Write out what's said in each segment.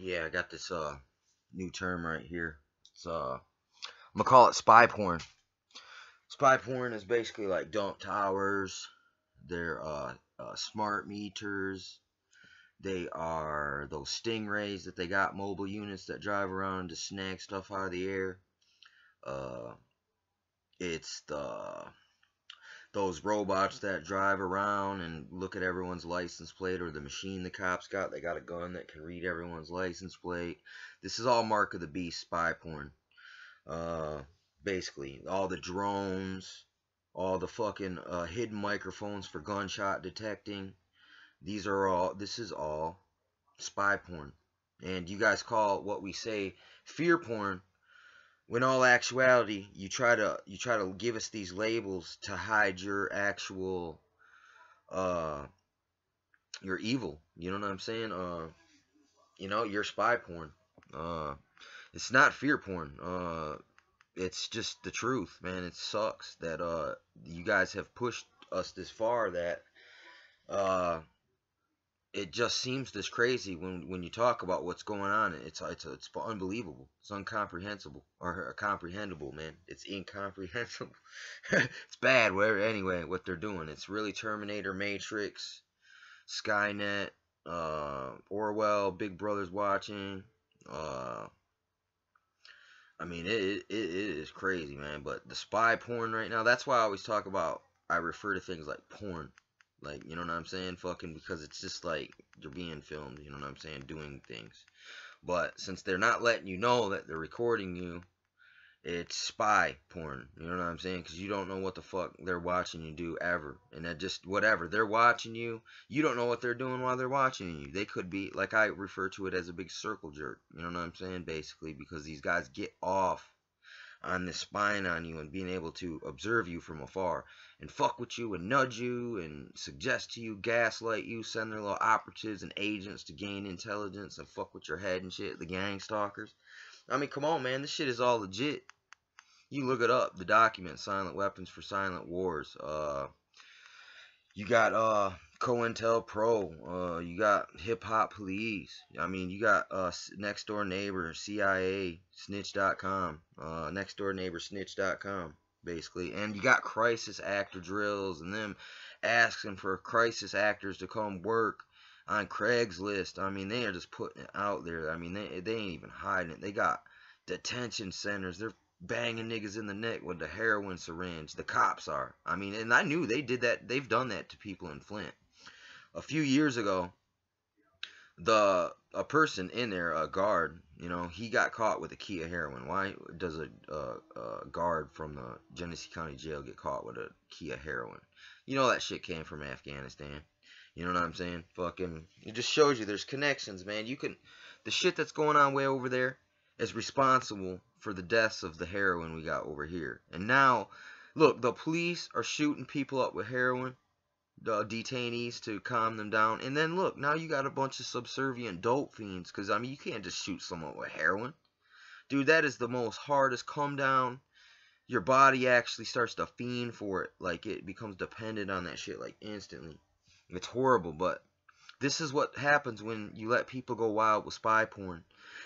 Yeah, I got this new term right here. It's I'm gonna call it spy porn. Spy porn is basically like dump towers. They're smart meters. They are those stingrays that they got, mobile units that drive around to snag stuff out of the air. Uh, it's those robots that drive around and look at everyone's license plate, or the machine the cops got. They got a gun that can read everyone's license plate. This is all mark of the beast spy porn. Uh, Basically, all the drones, all the fucking hidden microphones for gunshot detecting. This is all spy porn. And you guys call what we say fear porn, when all actuality you try to give us these labels to hide your actual uh your evil. You know what I'm saying? Your spy porn. Uh it's not fear porn. It's just the truth, man. It sucks that you guys have pushed us this far that uh it just seems this crazy when you talk about what's going on. It's unbelievable. It's incomprehensible or comprehensible, man. It's incomprehensible. It's bad. Anyway, what they're doing, it's really Terminator, Matrix, Skynet, Orwell, Big Brother's watching. Uh, I mean, it is crazy, man. But the spy porn right now, that's why I always talk about. I refer to things like porn. Like, you know what I'm saying? Fucking, because it's just like you're being filmed, you know what I'm saying? Doing things. But since they're not letting you know that they're recording you, it's spy porn, you know what I'm saying? Because you don't know what the fuck they're watching you do ever. And that just, whatever, they're watching you. You don't know what they're doing while they're watching you. They could be, like I refer to it as a big circle jerk, you know what I'm saying? Basically, because these guys get off on this spying on you and being able to observe you from afar and fuck with you and nudge you and suggest to you, gaslight you, send their little operatives and agents to gain intelligence and fuck with your head and shit, the gang stalkers. I mean, come on, man, this shit is all legit. You look it up, the document, Silent Weapons for Silent Wars. You got COINTELPRO, you got Hip Hop Police. I mean, you got Next Door Neighbor, CIA, Snitch.com, Next Door Neighbor, Snitch.com, basically. And you got crisis actor drills and them asking for crisis actors to come work on Craigslist. I mean, they are just putting it out there. I mean, they ain't even hiding it. They got detention centers. They're banging niggas in the neck with the heroin syringe. The cops are. I mean, and I knew they did that. They've done that to people in Flint. A few years ago, a person in there, a guard, he got caught with a key of heroin. Why does a guard from the Genesee County Jail get caught with a key of heroin? You know that shit came from Afghanistan. You know what I'm saying? Fucking, it just shows you there's connections, man. The shit that's going on way over there is responsible for the deaths of the heroin we got over here. And now, look, the police are shooting people up with heroin, the detainees, to calm them down. And then, look, now you got a bunch of subservient dope fiends. Because, I mean, you can't just shoot someone with heroin. Dude, that is the most hardest come down. Your body actually starts to fiend for it. Like, it becomes dependent on that shit, like, instantly. It's horrible, but this is what happens when you let people go wild with spy porn.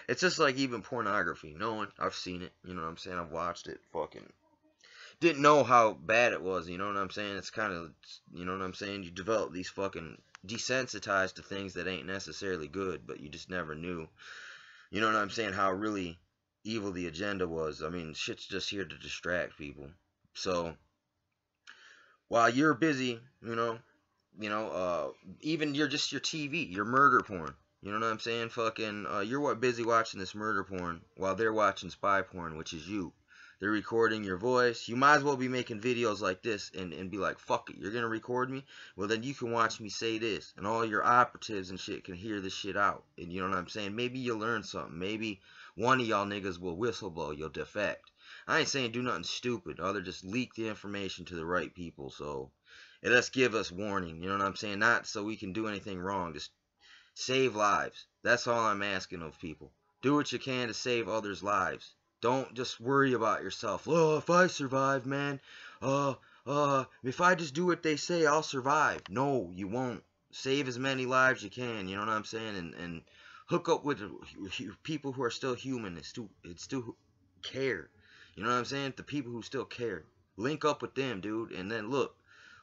It's just like even pornography. I've seen it. You know what I'm saying? I've watched it. Fucking didn't know how bad it was. You know what I'm saying? It's kind of, you know what I'm saying? You develop these fucking desensitized to things that ain't necessarily good, but you just never knew. You know what I'm saying? How really evil the agenda was. I mean, shit's just here to distract people. So while you're busy, even your TV, your murder porn. You know what I'm saying? Fucking, you're busy watching this murder porn while they're watching spy porn, which is you. They're recording your voice. You might as well be making videos like this and be like, fuck it, you're going to record me? Well, then you can watch me say this, and all your operatives and shit can hear this shit out. And you know what I'm saying? Maybe you'll learn something. Maybe one of y'all niggas will whistleblow. You'll defect. I ain't saying do nothing stupid. Other just leak the information to the right people. So, and let's give us warning. You know what I'm saying? Not so we can do anything wrong. Just save lives. That's all I'm asking of people. Do what you can to save others' lives. Don't just worry about yourself. Oh, if I survive, man. If I just do what they say, I'll survive. No, you won't. Save as many lives you can. You know what I'm saying? And Hook up with people who are still human. It's still care. You know what I'm saying? The people who still care. Link up with them, dude. And then look,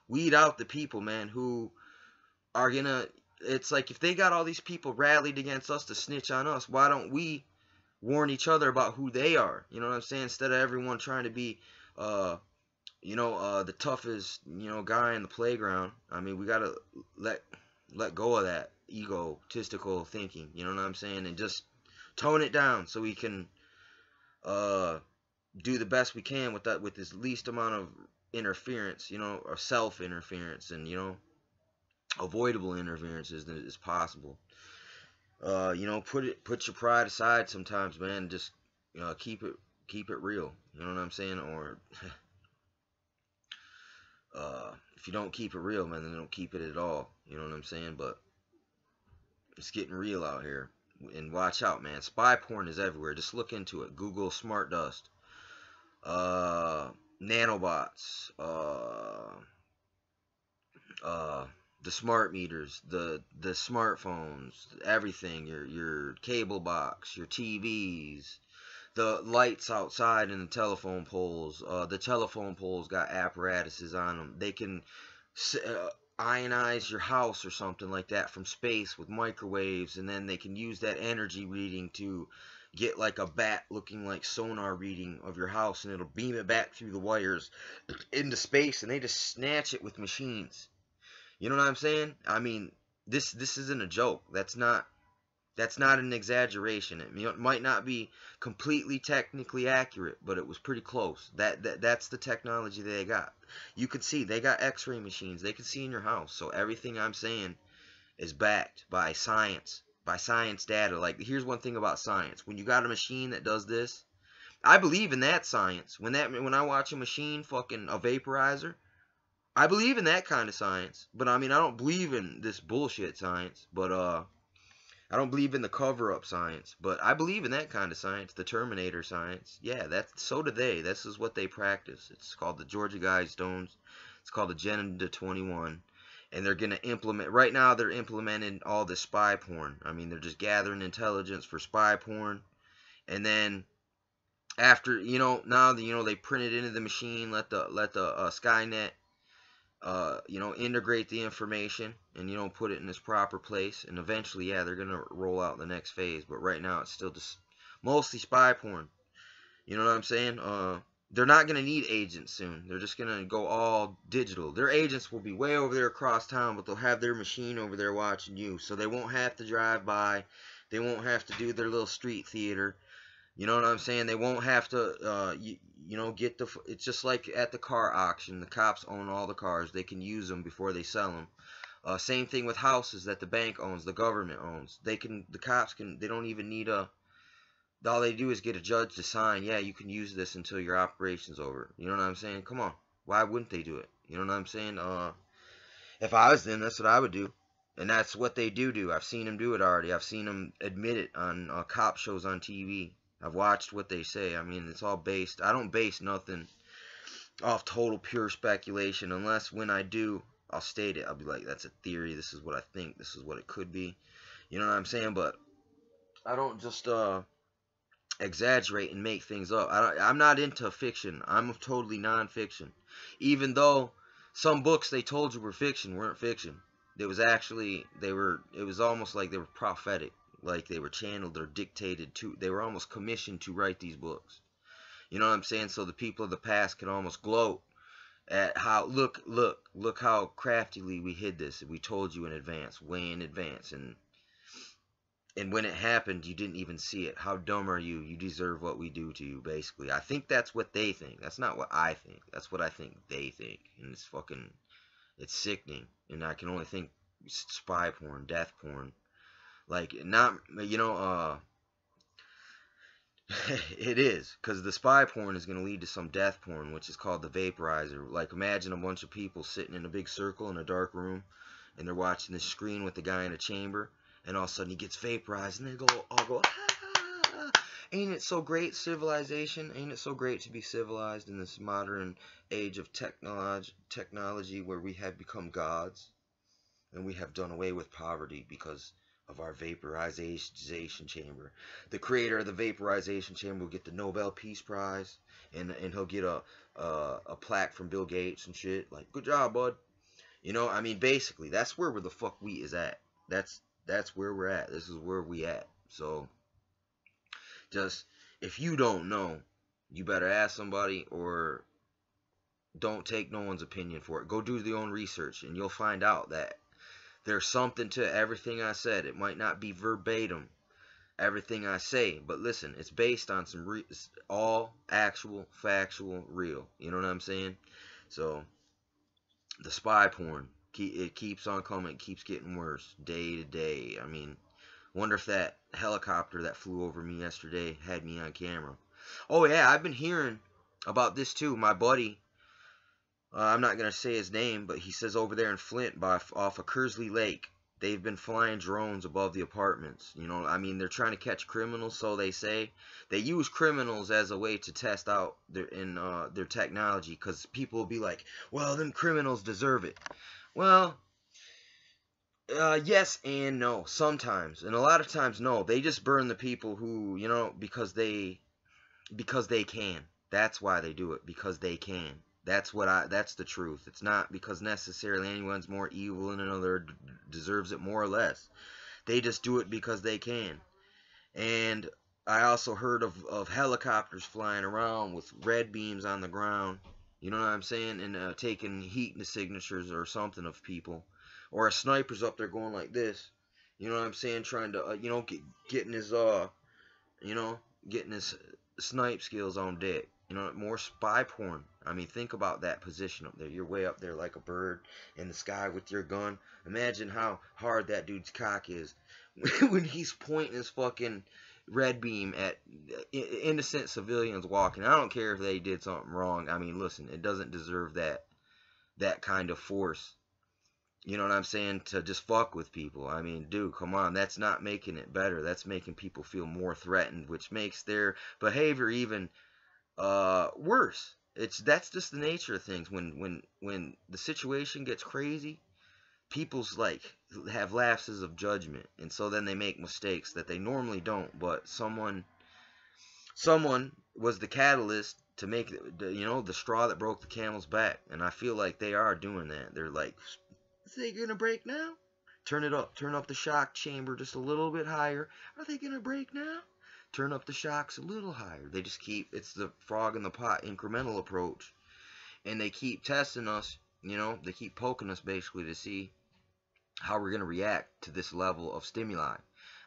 weed out the people, man, who are gonna. It's like if they got all these people rallied against us to snitch on us, why don't we warn each other about who they are? You know what I'm saying? Instead of everyone trying to be, the toughest, guy in the playground. I mean, we gotta let go of that egotistical thinking. You know what I'm saying? And just tone it down so we can do the best we can with that, with this least amount of interference, or self interference, and avoidable interferences that is possible. Put your pride aside sometimes, man. Just keep it real. You know what I'm saying? Or if you don't keep it real, man, then don't keep it at all. You know what I'm saying? But it's getting real out here, and watch out, man. Spy porn is everywhere. Just look into it. Google smart dust, nanobots, the smart meters, the smartphones, everything, your cable box, your TVs, the lights outside in the telephone poles. The telephone poles got apparatuses on them. They can ionize your house or something like that from space with microwaves, and then they can use that energy reading to get like a bat looking like sonar reading of your house, and it'll beam it back through the wires into space, and they just snatch it with machines. You know what I'm saying? I mean, this isn't a joke. That's not an exaggeration. It might not be completely technically accurate, but it was pretty close. That's the technology they got. You could see they got X-ray machines. They can see in your house. So everything I'm saying is backed by science data. Like, here's one thing about science: when you got a machine that does this, I believe in that science. When I watch a machine, fucking a vaporizer, I believe in that kind of science. But I mean, I don't believe in this bullshit science. But I don't believe in the cover-up science, but I believe in that kind of science, the Terminator science. Yeah, so do they. This is what they practice. It's called the Georgia Guidestones. It's called Agenda 21. And they're going to implement, right now they're implementing all this spy porn. I mean, they're just gathering intelligence for spy porn. And then after, now, they print it into the machine, let the Skynet integrate the information and, put it in its proper place. And eventually, yeah, they're going to roll out the next phase. But right now, it's still just mostly spy porn. You know what I'm saying? They're not going to need agents soon. They're just going to go all digital. Their agents will be way over there across town, but they'll have their machine over there watching you. So they won't have to drive by. They won't have to do their little street theater. You know what I'm saying? They won't have to, it's just like at the car auction. The cops own all the cars. They can use them before they sell them. Same thing with houses that the bank owns, the government owns. The cops can, they don't even need all they do is get a judge to sign, yeah, you can use this until your operation's over. You know what I'm saying? Come on. Why wouldn't they do it? You know what I'm saying? If I was them, that's what I would do. And that's what they do. I've seen them do it already. I've seen them admit it on cop shows on TV. I've watched what they say. I mean, it's all based. I don't base nothing off total pure speculation, unless when I do, I'll state it. I'll be like, that's a theory. This is what I think. This is what it could be. You know what I'm saying? But I don't just exaggerate and make things up. I'm not into fiction. I'm totally non-fiction. Even though some books they told you were fiction weren't fiction. It was actually, it was almost like they were prophetic. Like they were channeled or dictated to. They were almost commissioned to write these books. You know what I'm saying? So the people of the past could almost gloat at how, look how craftily we hid this. We told you in advance, way in advance. And when it happened, you didn't even see it. How dumb are you? You deserve what we do to you, basically. I think that's what they think. That's not what I think. That's what I think they think. And it's sickening. And I can only think spy porn, death porn. Like, not, it is. Because the spy porn is going to lead to some death porn, which is called the vaporizer. Like, imagine a bunch of people sitting in a big circle in a dark room, and they're watching this screen with the guy in a chamber. And all of a sudden he gets vaporized, and they all go, ah! Ain't it so great, civilization? Ain't it so great to be civilized in this modern age of technology where we have become gods? And we have done away with poverty because of our vaporization chamber. The creator of the vaporization chamber will get the Nobel Peace Prize, and he'll get a plaque from Bill Gates and shit. Like, good job, bud. You know, I mean, basically, that's where the fuck we is at. That's where we're at. This is where we at. So, just if you don't know, you better ask somebody, or don't take no one's opinion for it. Go do your own research, and you'll find out that there's something to everything I said. It might not be verbatim everything I say, but listen, it's based on some all actual, factual, real. You know what I'm saying? So the spy porn, it keeps on coming, it keeps getting worse day to day. I mean, wonder if that helicopter that flew over me yesterday had me on camera. Oh yeah, I've been hearing about this too. My buddy, I'm not going to say his name, but he says over there in Flint, off of Kersley Lake, they've been flying drones above the apartments. You know, I mean, they're trying to catch criminals, so they say. They use criminals as a way to test out their technology, because people will be like, well, them criminals deserve it. Well, yes and no, sometimes. And a lot of times, no. They just burn the people who, you know, because they can. That's why they do it, because they can. That's the truth. It's not because necessarily anyone's more evil than another, deserves it more or less. They just do it because they can. And I also heard of helicopters flying around with red beams on the ground. You know what I'm saying? And taking heat signatures or something of people. Or a sniper's up there going like this. You know what I'm saying? Trying to, you know, getting his snipe skills on deck. You know, more spy porn. I mean, think about that position up there. You're way up there like a bird in the sky with your gun. Imagine how hard that dude's cock is when he's pointing his fucking red beam at innocent civilians walking. I don't care if they did something wrong. I mean, listen, it doesn't deserve that kind of force. You know what I'm saying? To just fuck with people. I mean, dude, come on. That's not making it better. That's making people feel more threatened, which makes their behavior even worse. That's just the nature of things. When the situation gets crazy, people's like have lapses of judgment, and so then they make mistakes that they normally don't. But someone was the catalyst to make the straw that broke the camel's back, and I feel like they are doing that. They're like, is they gonna break now? Turn up the shock chamber just a little bit higher. Are they gonna break now? Turn up the shocks a little higher. They just it's the frog in the pot incremental approach. And they keep testing us, you know, they keep poking us basically to see how we're going to react to this level of stimuli.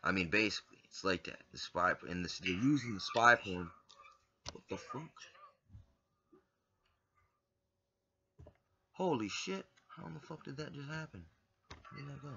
I mean, basically, it's like that. They're using the spy porn. What the fuck? Holy shit. How in the fuck did that just happen? Where did that go?